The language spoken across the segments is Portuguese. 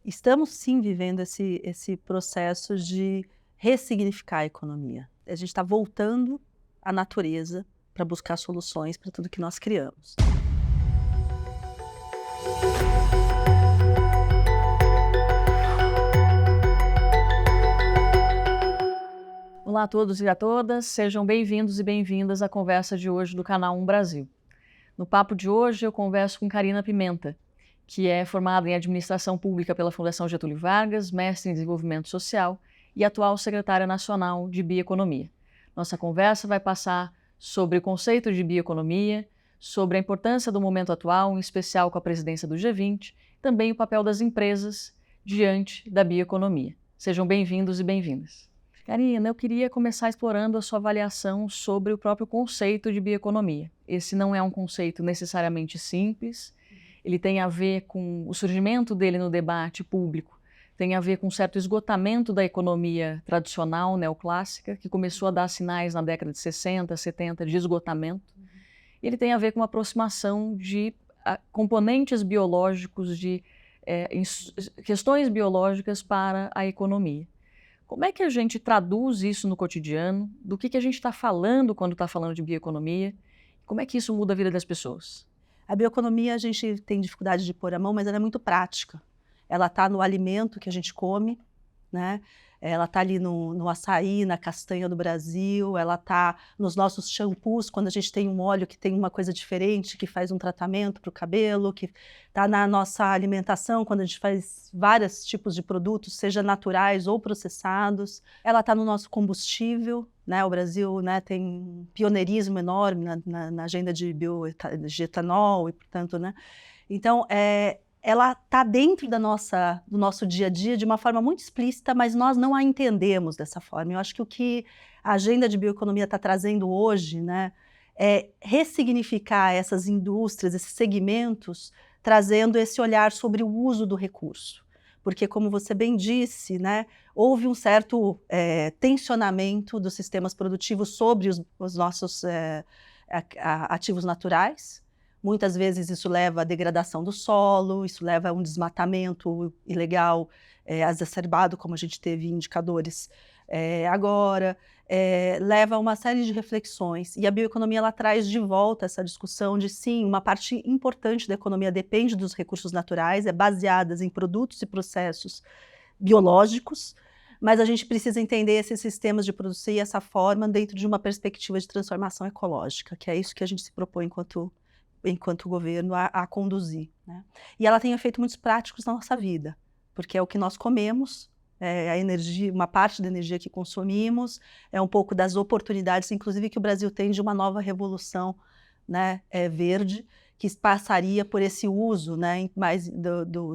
estamos sim vivendo esse processo de ressignificar a economia. A gente está voltando à natureza para buscar soluções para tudo que nós criamos. Olá a todos e a todas, sejam bem-vindos e bem-vindas à conversa de hoje do canal Brasil. No papo de hoje eu converso com Karina Pimenta, que é formada em Administração Pública pela Fundação Getúlio Vargas, mestre em Desenvolvimento Social e atual secretária nacional de Bioeconomia. Nossa conversa vai passar sobre o conceito de bioeconomia, sobre a importância do momento atual, em especial com a presidência do G20, também o papel das empresas diante da bioeconomia. Sejam bem-vindos e bem-vindas. Karina, eu queria começar explorando a sua avaliação sobre o próprio conceito de bioeconomia. Esse não é um conceito necessariamente simples, ele tem a ver com o surgimento dele no debate público, tem a ver com um certo esgotamento da economia tradicional, neoclássica, que começou a dar sinais na década de 60, 70 de esgotamento. Ele tem a ver com uma aproximação de componentes biológicos, de questões biológicas para a economia. Como é que a gente traduz isso no cotidiano? Do que a gente está falando quando está falando de bioeconomia? Como é que isso muda a vida das pessoas? A bioeconomia a gente tem dificuldade de pôr a mão, mas ela é muito prática. Ela está no alimento que a gente come, né? Ela está ali no açaí, na castanha do Brasil, ela está nos nossos shampoos, quando a gente tem um óleo que tem uma coisa diferente, que faz um tratamento para o cabelo, que está na nossa alimentação, quando a gente faz vários tipos de produtos, seja naturais ou processados. Ela está no nosso combustível, né? O Brasil, né, tem um pioneirismo enorme na agenda de etanol, e portanto, né? Então, ela está dentro do nosso dia a dia de uma forma muito explícita, mas nós não a entendemos dessa forma. Eu acho que o que a agenda de bioeconomia está trazendo hoje, né, é ressignificar essas indústrias, esses segmentos, trazendo esse olhar sobre o uso do recurso. Porque, como você bem disse, né, houve um certo tensionamento dos sistemas produtivos sobre os nossos ativos naturais. Muitas vezes isso leva à degradação do solo, isso leva a um desmatamento ilegal, exacerbado, como a gente teve indicadores agora, leva a uma série de reflexões. E a bioeconomia ela traz de volta essa discussão de, sim, uma parte importante da economia depende dos recursos naturais, baseadas em produtos e processos biológicos, mas a gente precisa entender esses sistemas de produzir essa forma dentro de uma perspectiva de transformação ecológica, que é isso que a gente se propõe enquanto governo a conduzir, né? E ela tem efeitos muito práticos na nossa vida, porque é o que nós comemos, a energia, uma parte da energia que consumimos, é um pouco das oportunidades, inclusive que o Brasil tem de uma nova revolução, né, verde, que passaria por esse uso, né, mais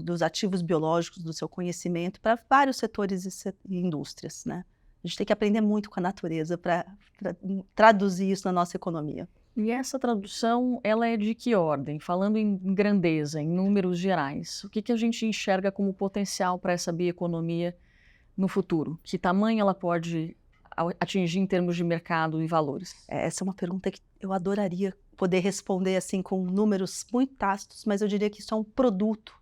dos ativos biológicos, do seu conhecimento, para vários setores e indústrias, né? A gente tem que aprender muito com a natureza para traduzir isso na nossa economia. E essa tradução, ela é de que ordem? Falando em grandeza, em números gerais, o que a gente enxerga como potencial para essa bioeconomia no futuro? Que tamanho ela pode atingir em termos de mercado e valores? Essa é uma pergunta que eu adoraria poder responder assim com números muito tácitos, mas eu diria que isso é um produto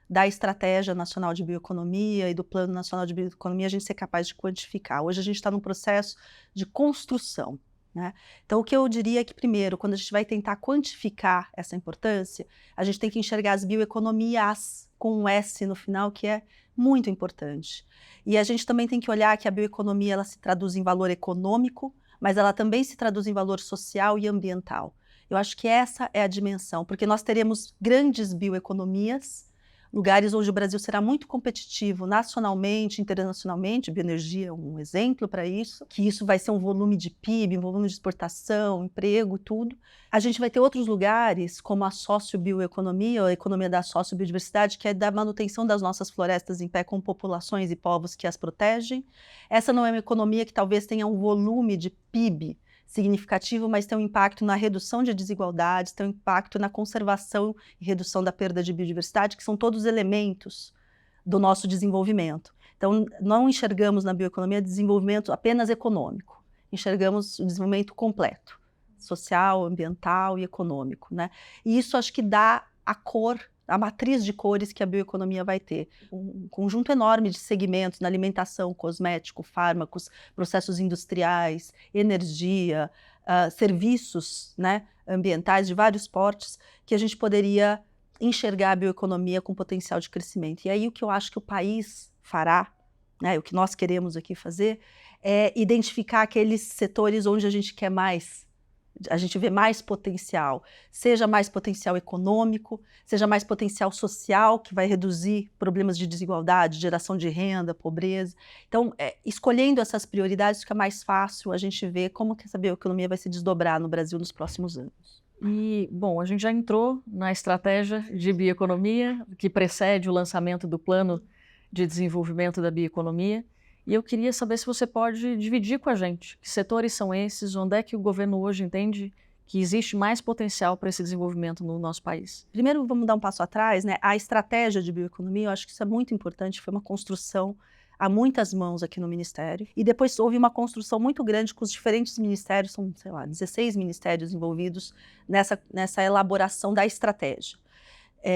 da Estratégia Nacional de Bioeconomia e do Plano Nacional de Bioeconomia a gente ser capaz de quantificar. Hoje a gente está num processo de construção, né? Então, o que eu diria é que, primeiro, quando a gente vai tentar quantificar essa importância, a gente tem que enxergar as bioeconomias com um S no final, que é muito importante. E a gente também tem que olhar que a bioeconomia ela se traduz em valor econômico, mas ela também se traduz em valor social e ambiental. Eu acho que essa é a dimensão, porque nós teremos grandes bioeconomias, lugares onde o Brasil será muito competitivo nacionalmente, internacionalmente, bioenergia é um exemplo para isso, que isso vai ser um volume de PIB, um volume de exportação, emprego, tudo. A gente vai ter outros lugares, como a sociobioeconomia, ou a economia da sociobiodiversidade, que é da manutenção das nossas florestas em pé com populações e povos que as protegem. Essa não é uma economia que talvez tenha um volume de PIB significativo, mas tem um impacto na redução de desigualdades, tem um impacto na conservação e redução da perda de biodiversidade, que são todos elementos do nosso desenvolvimento. Então, não enxergamos na bioeconomia desenvolvimento apenas econômico, enxergamos o desenvolvimento completo, social, ambiental e econômico, né? E isso acho que dá a cor a matriz de cores que a bioeconomia vai ter. Um conjunto enorme de segmentos na alimentação, cosmético, fármacos, processos industriais, energia, serviços, né, ambientais de vários portes, que a gente poderia enxergar a bioeconomia com potencial de crescimento. E aí o que eu acho que o país fará, né, o que nós queremos aqui fazer, é identificar aqueles setores onde a gente quer mais, a gente vê mais potencial, seja mais potencial econômico, seja mais potencial social, que vai reduzir problemas de desigualdade, geração de renda, pobreza. Então, escolhendo essas prioridades, fica mais fácil a gente ver como que essa bioeconomia vai se desdobrar no Brasil nos próximos anos. E, bom, a gente já entrou na estratégia de bioeconomia, que precede o lançamento do Plano de Desenvolvimento da Bioeconomia, e eu queria saber se você pode dividir com a gente que setores são esses, onde é que o governo hoje entende que existe mais potencial para esse desenvolvimento no nosso país. Primeiro, vamos dar um passo atrás, né? A estratégia de bioeconomia, eu acho que isso é muito importante, foi uma construção a muitas mãos aqui no Ministério, e depois houve uma construção muito grande com os diferentes ministérios, são, sei lá, 16 ministérios envolvidos nessa elaboração da estratégia.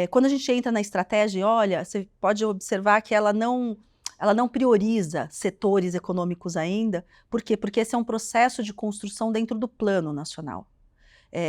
Quando a gente entra na estratégia, olha, você pode observar que ela não prioriza setores econômicos ainda. Por quê? Porque esse é um processo de construção dentro do Plano Nacional,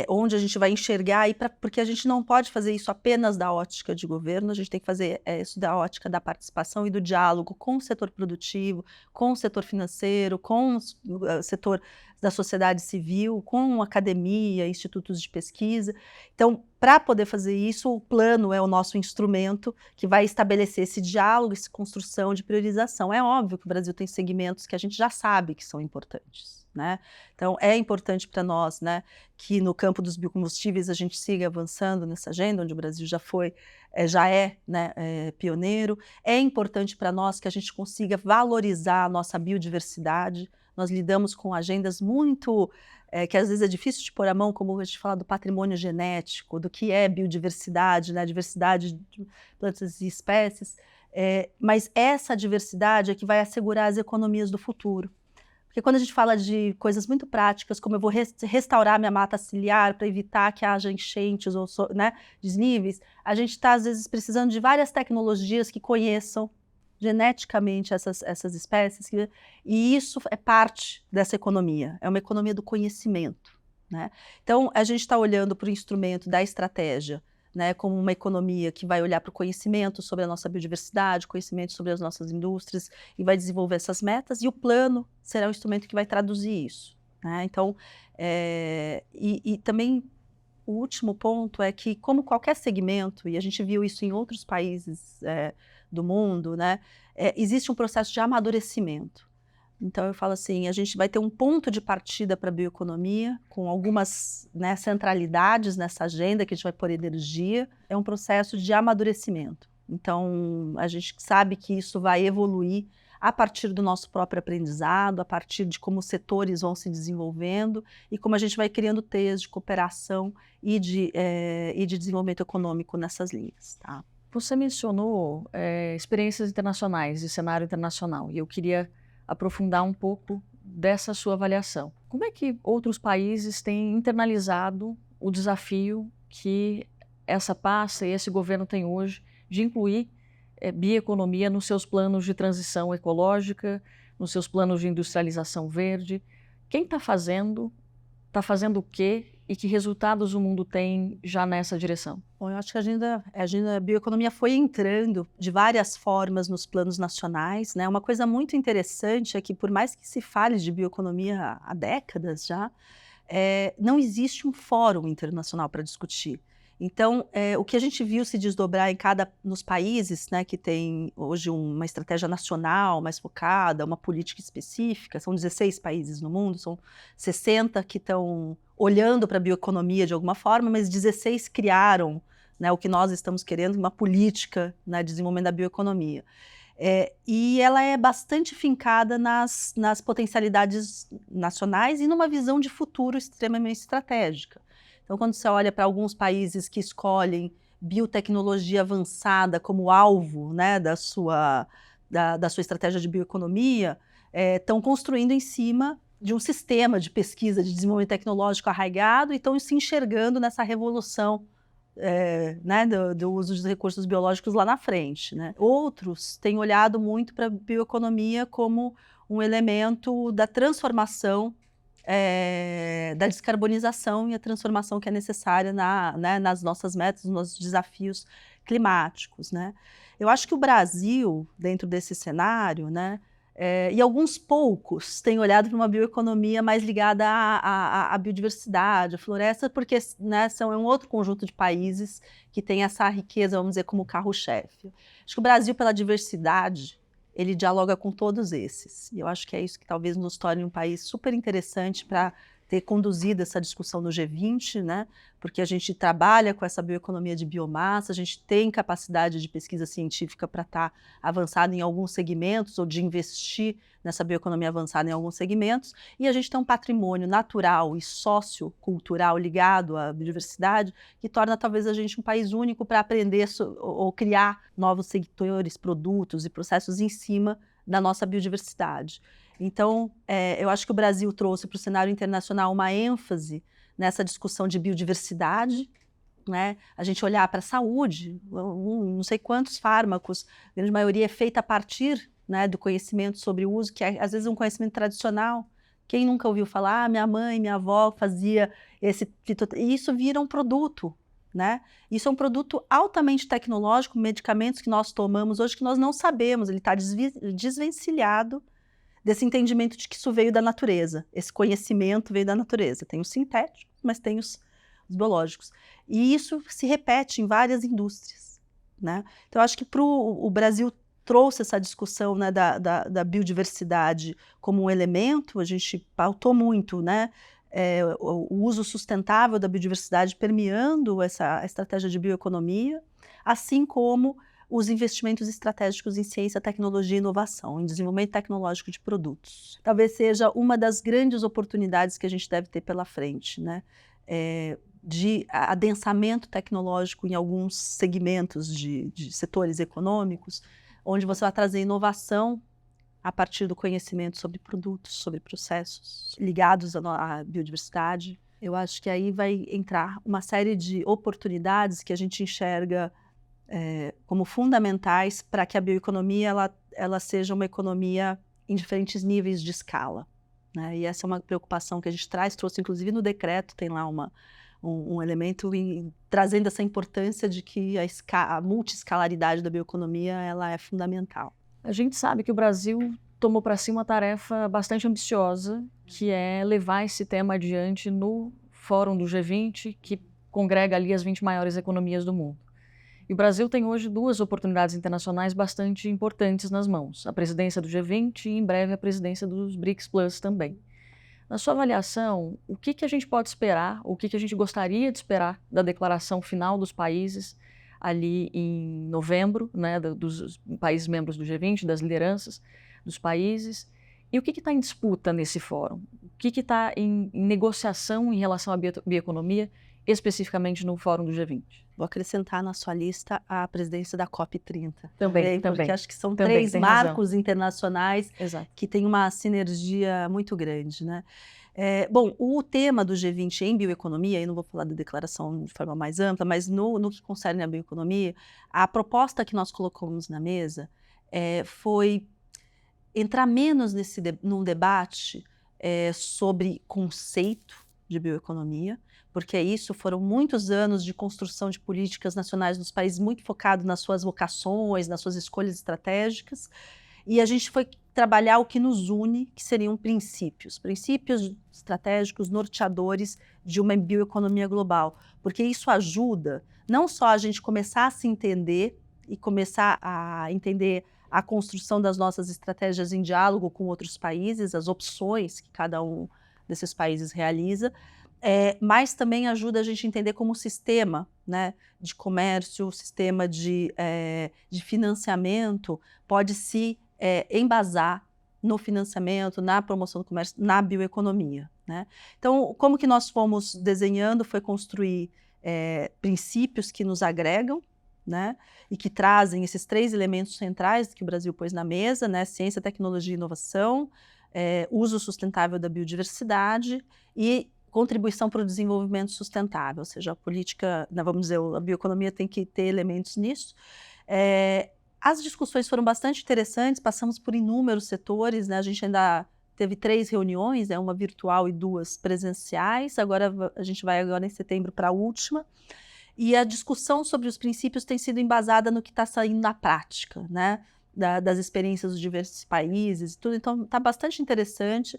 onde a gente vai enxergar, porque a gente não pode fazer isso apenas da ótica de governo, a gente tem que fazer isso da ótica da participação e do diálogo com o setor produtivo, com o setor financeiro, com o setor da sociedade civil, com a academia, institutos de pesquisa. Então, para poder fazer isso, o plano é o nosso instrumento que vai estabelecer esse diálogo, essa construção de priorização. É óbvio que o Brasil tem segmentos que a gente já sabe que são importantes, né? Então, é importante para nós, né, que no campo dos biocombustíveis a gente siga avançando nessa agenda, onde o Brasil já é, né, pioneiro. É importante para nós que a gente consiga valorizar a nossa biodiversidade. Nós lidamos com agendas muito, que às vezes é difícil de pôr a mão, como a gente fala do patrimônio genético, do que é biodiversidade, né, diversidade de plantas e espécies, mas essa diversidade é que vai assegurar as economias do futuro. Porque quando a gente fala de coisas muito práticas, como eu vou restaurar minha mata ciliar para evitar que haja enchentes ou, né, desníveis, a gente está, às vezes, precisando de várias tecnologias que conheçam geneticamente essas espécies, e isso é parte dessa economia, é uma economia do conhecimento, né? Então, a gente está olhando para o instrumento da estratégia, né, como uma economia que vai olhar para o conhecimento sobre a nossa biodiversidade, conhecimento sobre as nossas indústrias, e vai desenvolver essas metas, e o plano será o instrumento que vai traduzir isso, né? Então, e também o último ponto é que, como qualquer segmento, e a gente viu isso em outros países do mundo, né, existe um processo de amadurecimento. Então, eu falo assim, a gente vai ter um ponto de partida para a bioeconomia, com algumas, né, centralidades nessa agenda, que a gente vai pôr energia, é um processo de amadurecimento. Então, a gente sabe que isso vai evoluir a partir do nosso próprio aprendizado, a partir de como os setores vão se desenvolvendo e como a gente vai criando teias de cooperação e de desenvolvimento econômico nessas linhas, tá? Você mencionou experiências internacionais e cenário internacional, e eu queria aprofundar um pouco dessa sua avaliação. Como é que outros países têm internalizado o desafio que essa pasta e esse governo tem hoje de incluir bioeconomia nos seus planos de transição ecológica, nos seus planos de industrialização verde? Quem está fazendo o quê e que resultados o mundo tem já nessa direção? Bom, eu acho que a agenda bioeconomia foi entrando de várias formas nos planos nacionais, né? Uma coisa muito interessante é que, por mais que se fale de bioeconomia há décadas já, não existe um fórum internacional para discutir. Então, o que a gente viu se desdobrar nos países, né, que tem hoje uma estratégia nacional mais focada, uma política específica, são 16 países no mundo, são 60 que estão olhando para a bioeconomia de alguma forma, mas 16 criaram, né, o que nós estamos querendo, uma política, né, de desenvolvimento da bioeconomia. E ela é bastante fincada nas potencialidades nacionais e numa visão de futuro extremamente estratégica. Então, quando você olha para alguns países que escolhem biotecnologia avançada como alvo, né, da sua estratégia de bioeconomia, estão construindo em cima de um sistema de pesquisa de desenvolvimento tecnológico arraigado e estão se enxergando nessa revolução né, do uso dos recursos biológicos lá na frente, né? Outros têm olhado muito para a bioeconomia como um elemento da transformação, da descarbonização e a transformação que é necessária né, nas nossas metas, nos nossos desafios climáticos, né? Eu acho que o Brasil, dentro desse cenário, né, e alguns poucos têm olhado para uma bioeconomia mais ligada à biodiversidade, à floresta, porque, né, é um outro conjunto de países que tem essa riqueza, vamos dizer, como carro-chefe. Acho que o Brasil, pela diversidade, ele dialoga com todos esses. E eu acho que é isso que talvez nos torne um país super interessante para ter conduzido essa discussão no G20, né? Porque a gente trabalha com essa bioeconomia de biomassa, a gente tem capacidade de pesquisa científica para estar avançado em alguns segmentos ou de investir nessa bioeconomia avançada em alguns segmentos, e a gente tem um patrimônio natural e sociocultural ligado à biodiversidade que torna talvez a gente um país único para aprender ou criar novos setores, produtos e processos em cima da nossa biodiversidade. Então, eu acho que o Brasil trouxe para o cenário internacional uma ênfase nessa discussão de biodiversidade, né? A gente olhar para a saúde, não sei quantos fármacos, a grande maioria é feita a partir, né, do conhecimento sobre o uso, que é, às vezes, um conhecimento tradicional. Quem nunca ouviu falar? Minha mãe, minha avó fazia esse... E isso vira um produto, né? Isso é um produto altamente tecnológico, medicamentos que nós tomamos hoje que nós não sabemos, ele está desvencilhado desse entendimento de que isso veio da natureza, esse conhecimento veio da natureza. Tem os sintéticos, mas tem os biológicos. E isso se repete em várias indústrias, né? Então, acho que o Brasil trouxe essa discussão, né, da biodiversidade como um elemento, a gente pautou muito, né, o uso sustentável da biodiversidade permeando essa estratégia de bioeconomia, assim como os investimentos estratégicos em ciência, tecnologia e inovação, em desenvolvimento tecnológico de produtos. Talvez seja uma das grandes oportunidades que a gente deve ter pela frente, né? De adensamento tecnológico em alguns segmentos de setores econômicos, onde você vai trazer inovação a partir do conhecimento sobre produtos, sobre processos ligados à biodiversidade. Eu acho que aí vai entrar uma série de oportunidades que a gente enxerga como fundamentais para que a bioeconomia ela seja uma economia em diferentes níveis de escala, né? E essa é uma preocupação que a gente trouxe inclusive no decreto, tem lá um elemento trazendo essa importância de que a multiescalaridade da bioeconomia ela é fundamental. A gente sabe que o Brasil tomou para si uma tarefa bastante ambiciosa, que é levar esse tema adiante no Fórum do G20, que congrega ali as 20 maiores economias do mundo. E o Brasil tem hoje duas oportunidades internacionais bastante importantes nas mãos, a presidência do G20 e, em breve, a presidência dos BRICS Plus também. Na sua avaliação, o que a gente pode esperar, o que a gente gostaria de esperar da declaração final dos países ali em novembro, né, dos países membros do G20, das lideranças dos países, e o que está em disputa nesse fórum? O que está em negociação em relação à bioeconomia, especificamente no fórum do G20? Vou acrescentar na sua lista a presidência da COP30. Também. Porque acho que são três marcos internacionais Exato. que têm uma sinergia muito grande, né? Bom, o tema do G20 em bioeconomia, aí não vou falar da declaração de forma mais ampla, mas no que concerne a bioeconomia, a proposta que nós colocamos na mesa foi entrar menos num debate sobre conceito de bioeconomia, porque isso foram muitos anos de construção de políticas nacionais nos países muito focado nas suas vocações, nas suas escolhas estratégicas, e a gente foi trabalhar o que nos une, que seriam princípios estratégicos norteadores de uma bioeconomia global, porque isso ajuda não só a gente começar a se entender e começar a entender a construção das nossas estratégias em diálogo com outros países, as opções que cada um desses países realiza, mas também ajuda a gente a entender como o sistema, né, de comércio, o sistema de financiamento pode se embasar no financiamento, na promoção do comércio, na bioeconomia, né? Então, como que nós fomos desenhando foi construir princípios que nos agregam, né, e que trazem esses três elementos centrais que o Brasil pôs na mesa, né, ciência, tecnologia e inovação, uso sustentável da biodiversidade e contribuição para o desenvolvimento sustentável, ou seja, a política, né, vamos dizer, a bioeconomia tem que ter elementos nisso. As discussões foram bastante interessantes, passamos por inúmeros setores, né, a gente ainda teve 3 reuniões, né, uma virtual e 2 presenciais, agora a gente vai agora em setembro para a última, e a discussão sobre os princípios tem sido embasada no que está saindo na prática, né, das experiências dos diversos países e tudo, então está bastante interessante.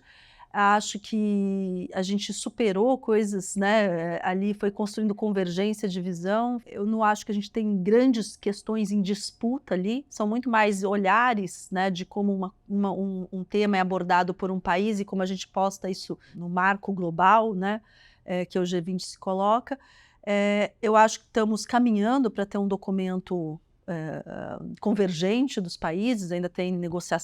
Acho que a gente superou coisas, né, ali foi construindo convergência de visão. Eu não acho que a gente tem grandes questões em disputa ali, são muito mais olhares, né, de como um tema é abordado por um país e como a gente posta isso no marco global, né, que o G20 se coloca. Eu acho que estamos caminhando para ter um documento convergente dos países, ainda tem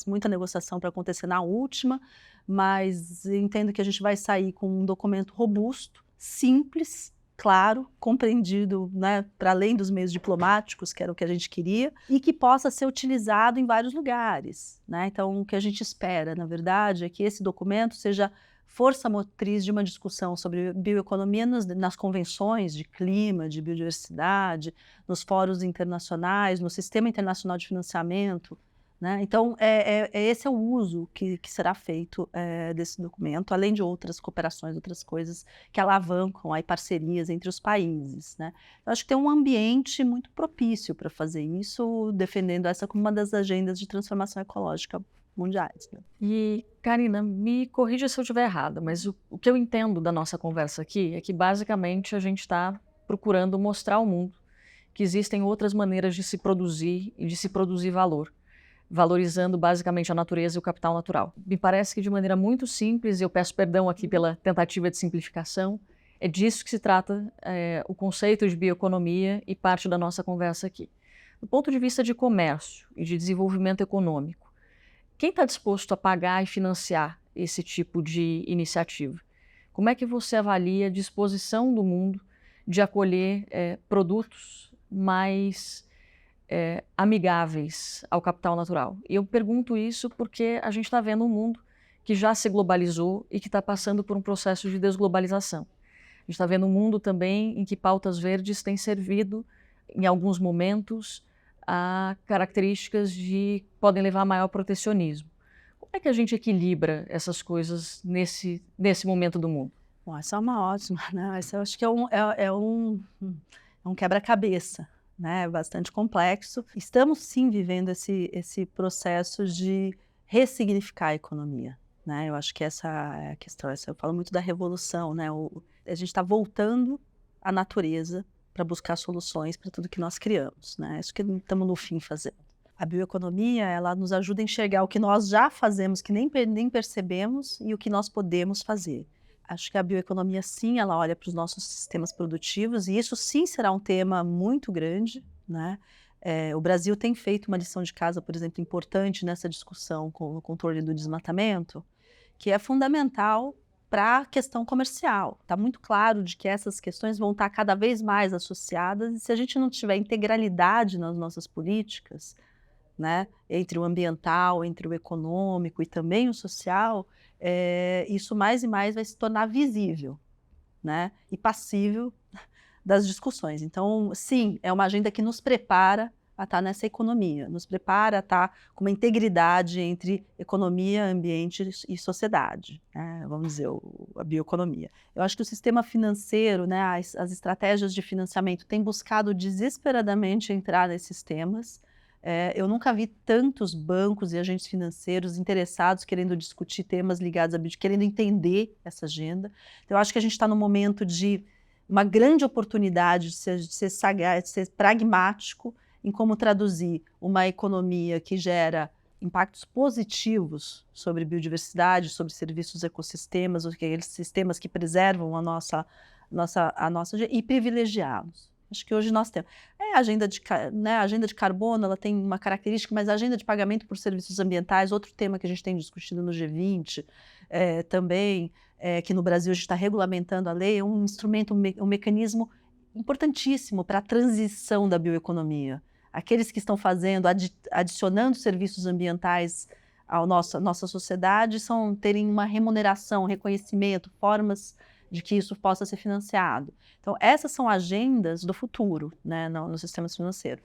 muita negociação para acontecer na última, mas entendo que a gente vai sair com um documento robusto, simples, claro, compreendido, né, para além dos meios diplomáticos, que era o que a gente queria, e que possa ser utilizado em vários lugares, né? Então, o que a gente espera, na verdade, é que esse documento seja força motriz de uma discussão sobre bioeconomia nas convenções de clima, de biodiversidade, nos fóruns internacionais, no sistema internacional de financiamento, né? Então, esse é o uso que será feito desse documento, além de outras cooperações, outras coisas que alavancam aí parcerias entre os países, né? Eu acho que tem um ambiente muito propício para fazer isso, defendendo essa como uma das agendas de transformação ecológica mundiais, né? E, Karina, me corrija se eu estiver errada, mas o que eu entendo da nossa conversa aqui é que, basicamente, a gente está procurando mostrar ao mundo que existem outras maneiras de se produzir e de se produzir valor, valorizando, basicamente, a natureza e o capital natural. Me parece que, de maneira muito simples, e eu peço perdão aqui pela tentativa de simplificação, é disso que se trata o conceito de bioeconomia e parte da nossa conversa aqui. Do ponto de vista de comércio e de desenvolvimento econômico, quem está disposto a pagar e financiar esse tipo de iniciativa? Como é que você avalia a disposição do mundo de acolher produtos mais amigáveis ao capital natural? E eu pergunto isso porque a gente está vendo um mundo que já se globalizou e que está passando por um processo de desglobalização. A gente está vendo um mundo também em que pautas verdes têm servido, em alguns momentos, a características de podem levar a maior protecionismo. Como é que a gente equilibra essas coisas nesse momento do mundo? Bom, essa é uma ótima, né? Essa eu acho que é um quebra-cabeça, né? Bastante complexo. Estamos sim vivendo esse processo de ressignificar a economia, né? Eu acho que essa é a questão. Eu falo muito da revolução, né? A gente está voltando à natureza para buscar soluções para tudo que nós criamos, né? Isso que estamos no fim fazendo. A bioeconomia, ela nos ajuda a enxergar o que nós já fazemos, que nem percebemos, e o que nós podemos fazer. Acho que a bioeconomia, sim, ela olha para os nossos sistemas produtivos, e isso sim será um tema muito grande, né? O Brasil tem feito uma lição de casa, por exemplo, importante nessa discussão com o controle do desmatamento, que é fundamental para a questão comercial. Está muito claro de que essas questões vão estar cada vez mais associadas, e se a gente não tiver integralidade nas nossas políticas, né, entre o ambiental, entre o econômico e também o social, isso mais e mais vai se tornar visível, né, e passível das discussões. Então, sim, é uma agenda que nos prepara a estar nessa economia, nos prepara a estar com uma integridade entre economia, ambiente e sociedade, né? Vamos dizer, a bioeconomia. Eu acho que o sistema financeiro, né, as estratégias de financiamento têm buscado desesperadamente entrar nesses temas. Eu nunca vi tantos bancos e agentes financeiros interessados querendo discutir temas ligados à bioeconomia, querendo entender essa agenda. Então, eu acho que a gente está num momento de uma grande oportunidade de ser sagaz, de ser pragmático em como traduzir uma economia que gera impactos positivos sobre biodiversidade, sobre serviços ecossistemas, aqueles sistemas que preservam a nossa e privilegiá-los. Acho que hoje nós temos. A agenda de carbono, ela tem uma característica, mas a agenda de pagamento por serviços ambientais, outro tema que a gente tem discutido no G20, também, que no Brasil a gente está regulamentando a lei, é um instrumento, um mecanismo importantíssimo para a transição da bioeconomia. Aqueles que estão fazendo, adicionando serviços ambientais à nossa sociedade, terem uma remuneração, reconhecimento, formas de que isso possa ser financiado. Então, essas são agendas do futuro, né, no sistema financeiro.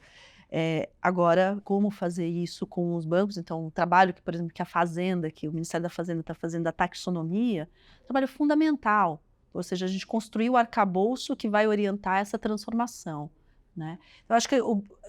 Agora, como fazer isso com os bancos? Então, o trabalho que, por exemplo, que a Fazenda, que o Ministério da Fazenda está fazendo da taxonomia, é um trabalho fundamental. Ou seja, a gente construiu o arcabouço que vai orientar essa transformação, né? Eu acho que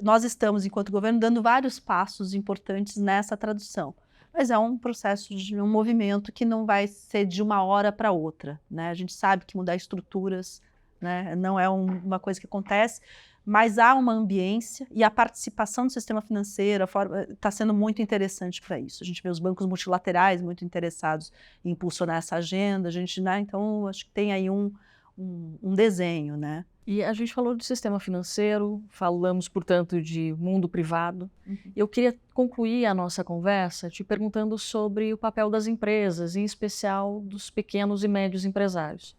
nós estamos, enquanto governo, dando vários passos importantes nessa tradução. Mas é um processo de um movimento que não vai ser de uma hora para outra, né? A gente sabe que mudar estruturas, né, não é uma coisa que acontece, mas há uma ambiência e a participação do sistema financeiro está sendo muito interessante para isso. A gente vê os bancos multilaterais muito interessados em impulsionar essa agenda, né, então acho que tem aí um desenho, né? E a gente falou de sistema financeiro, falamos, portanto, de mundo privado. Eu queria concluir a nossa conversa te perguntando sobre o papel das empresas, em especial dos pequenos e médios empresários.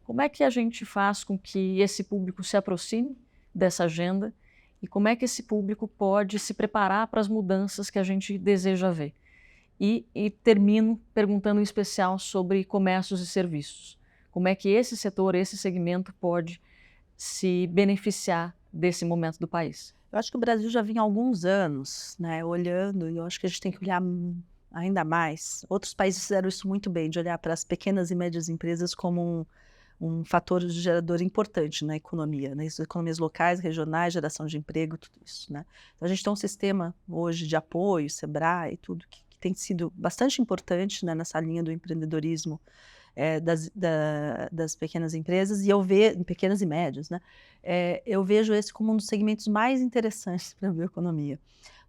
Como é que a gente faz com que esse público se aproxime dessa agenda e como é que esse público pode se preparar para as mudanças que a gente deseja ver? E termino perguntando em especial sobre comércios e serviços. Como é que esse setor, esse segmento pode se beneficiar desse momento do país? Eu acho que o Brasil já vinha há alguns anos, né, olhando, e eu acho que a gente tem que olhar ainda mais. Outros países fizeram isso muito bem, de olhar para as pequenas e médias empresas como um fator gerador importante na economia, nas economias locais, regionais, geração de emprego, tudo isso, né? Então, a gente tem um sistema hoje de apoio, Sebrae, tudo, que tem sido bastante importante, né, nessa linha do empreendedorismo das pequenas empresas, e eu vejo, pequenas e médias, né? Eu vejo esse como um dos segmentos mais interessantes para a bioeconomia,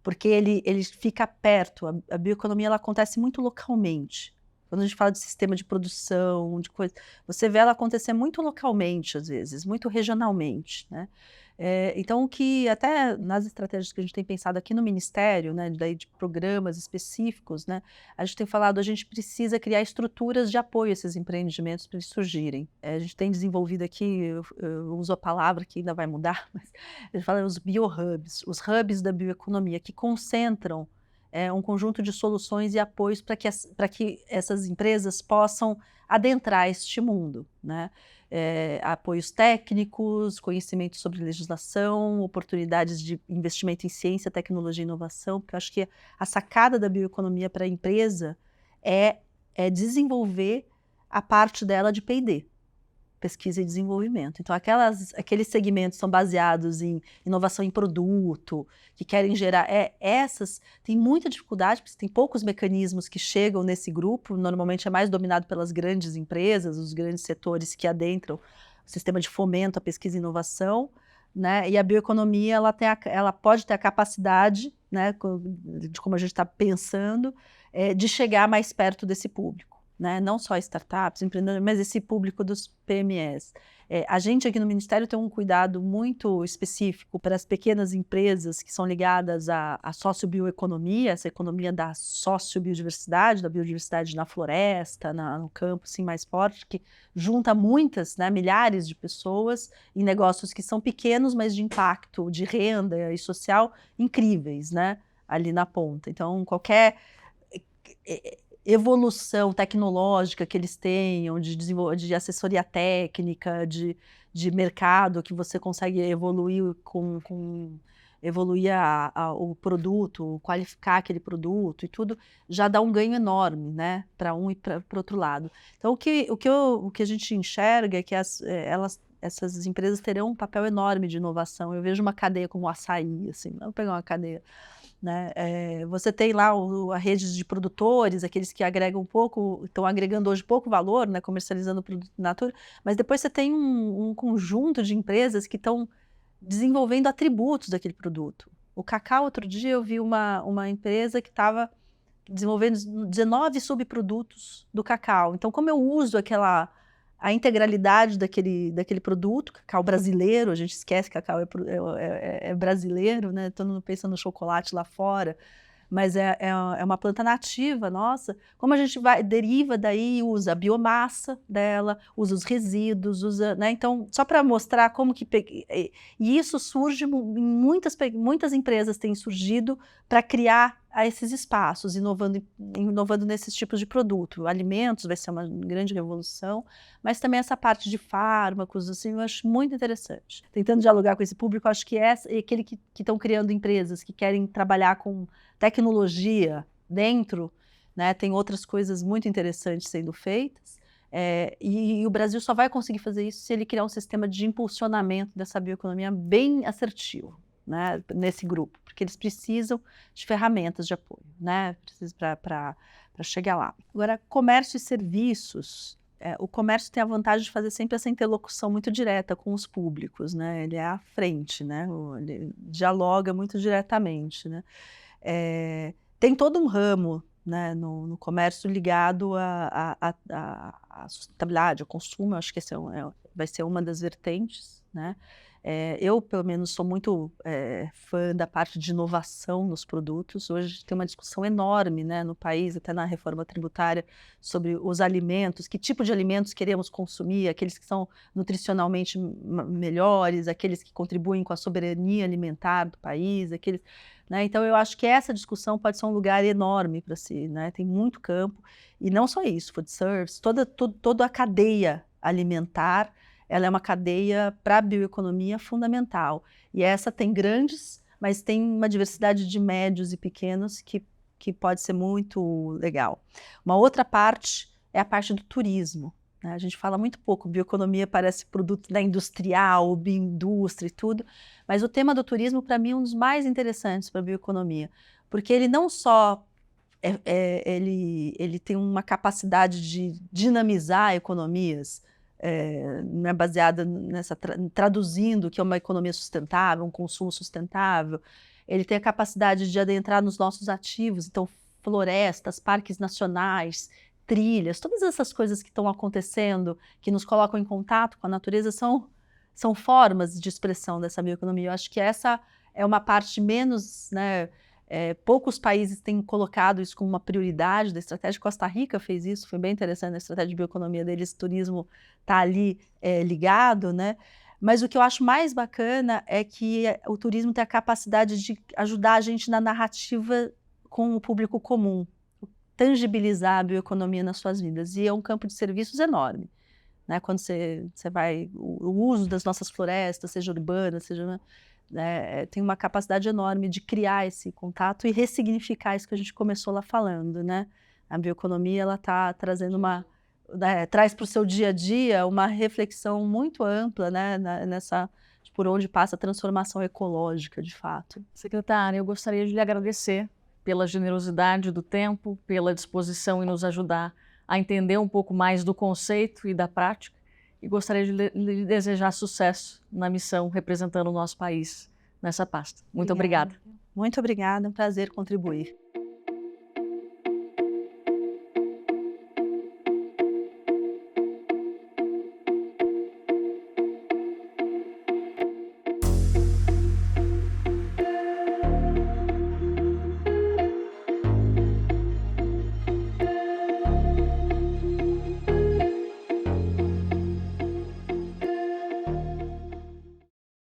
porque ele fica perto, a bioeconomia ela acontece muito localmente. Quando a gente fala de sistema de produção, de coisa, você vê ela acontecer muito localmente, às vezes, muito regionalmente, né? Então, que até nas estratégias que a gente tem pensado aqui no Ministério, né, de programas específicos, né, a gente tem falado, a gente precisa criar estruturas de apoio a esses empreendimentos para eles surgirem. A gente tem desenvolvido aqui, eu uso a palavra que ainda vai mudar, mas a gente fala os biohubs, os hubs da bioeconomia, que concentram um conjunto de soluções e apoios para que essas empresas possam adentrar este mundo, né? Apoios técnicos, conhecimento sobre legislação, oportunidades de investimento em ciência, tecnologia e inovação, porque eu acho que a sacada da bioeconomia para a empresa é desenvolver a parte dela de P&D, pesquisa e desenvolvimento. Então, aqueles segmentos são baseados em inovação em produto, que querem gerar... essas têm muita dificuldade, porque tem poucos mecanismos que chegam nesse grupo, normalmente é mais dominado pelas grandes empresas, os grandes setores que adentram o sistema de fomento à pesquisa e inovação, né? E a bioeconomia ela pode ter a capacidade, né, de como a gente está pensando, de chegar mais perto desse público. Né? Não só startups, empreendedores, mas esse público dos PMEs. A gente aqui no Ministério tem um cuidado muito específico para as pequenas empresas que são ligadas à sociobioeconomia, essa economia da sociobiodiversidade, da biodiversidade na floresta, no campo assim, mais forte, que junta muitas, né, milhares de pessoas em negócios que são pequenos, mas de impacto, de renda e social incríveis, né, ali na ponta. Então, qualquer evolução tecnológica que eles tenham, de assessoria técnica, de mercado, que você consegue evoluir evoluir o produto, qualificar aquele produto e tudo, já dá um ganho enorme, né, para um e para o outro lado. Então, o que a gente enxerga é que essas empresas terão um papel enorme de inovação. Eu vejo uma cadeia como o açaí, assim, vamos pegar uma cadeia, né? Você tem lá a rede de produtores, aqueles que agregam estão agregando hoje pouco valor, né, comercializando o produto in natura, mas depois você tem um conjunto de empresas que estão desenvolvendo atributos daquele produto. O cacau, outro dia eu vi uma empresa que estava desenvolvendo 19 subprodutos do cacau. Então, como eu uso a integralidade daquele produto, cacau brasileiro, a gente esquece que cacau é brasileiro, né? Todo mundo pensa no chocolate lá fora, mas é uma planta nativa nossa. Como a gente deriva daí, usa a biomassa dela, usa os resíduos, né? Então, só para mostrar como que... E isso surge, muitas empresas têm surgido para criar a esses espaços, inovando nesses tipos de produto. Alimentos vai ser uma grande revolução, mas também essa parte de fármacos, assim, eu acho muito interessante. Tentando dialogar com esse público, acho que é aquele que estão criando empresas, que querem trabalhar com tecnologia dentro, né? Tem outras coisas muito interessantes sendo feitas. E o Brasil só vai conseguir fazer isso se ele criar um sistema de impulsionamento dessa bioeconomia bem assertivo, né, nesse grupo, porque eles precisam de ferramentas de apoio, né, para chegar lá. Agora, comércio e serviços, o comércio tem a vantagem de fazer sempre essa interlocução muito direta com os públicos, né, ele é à frente, né, ele dialoga muito diretamente, né. Tem todo um ramo, né, no comércio ligado à sustentabilidade, ao consumo. Eu acho que esse vai ser uma das vertentes, né. Eu, pelo menos, sou muito fã da parte de inovação nos produtos. Hoje tem uma discussão enorme, né, no país, até na reforma tributária, sobre os alimentos, que tipo de alimentos queremos consumir, aqueles que são nutricionalmente melhores, aqueles que contribuem com a soberania alimentar do país, aqueles, né? Então, eu acho que essa discussão pode ser um lugar enorme para si, né? Tem muito campo, e não só isso, food service, toda a cadeia alimentar, ela é uma cadeia para a bioeconomia fundamental. E essa tem grandes, mas tem uma diversidade de médios e pequenos que pode ser muito legal. Uma outra parte é a parte do turismo, né? A gente fala muito pouco, bioeconomia parece produto da industrial, bioindústria e tudo, mas o tema do turismo, para mim, é um dos mais interessantes para a bioeconomia, porque ele não só ele tem uma capacidade de dinamizar economias, né, baseada nessa, traduzindo o que é uma economia sustentável, um consumo sustentável. Ele tem a capacidade de adentrar nos nossos ativos, então florestas, parques nacionais, trilhas, todas essas coisas que estão acontecendo, que nos colocam em contato com a natureza, são formas de expressão dessa bioeconomia. Eu acho que essa é uma parte menos, né, poucos países têm colocado isso como uma prioridade da estratégia. Costa Rica fez isso, foi bem interessante na estratégia de bioeconomia deles, o turismo está ali ligado, né? Mas o que eu acho mais bacana é que o turismo tem a capacidade de ajudar a gente na narrativa com o público comum, tangibilizar a bioeconomia nas suas vidas, e é um campo de serviços enorme, né? Quando você vai, o uso das nossas florestas, seja urbana, seja... tem uma capacidade enorme de criar esse contato e ressignificar isso que a gente começou lá falando, né? A bioeconomia, ela está trazendo traz para o seu dia a dia uma reflexão muito ampla, né? Por onde passa a transformação ecológica, de fato. Secretária, eu gostaria de lhe agradecer pela generosidade do tempo, pela disposição em nos ajudar a entender um pouco mais do conceito e da prática, e gostaria de lhe desejar sucesso na missão representando o nosso país nessa pasta. Muito obrigada. Muito obrigada, é um prazer contribuir.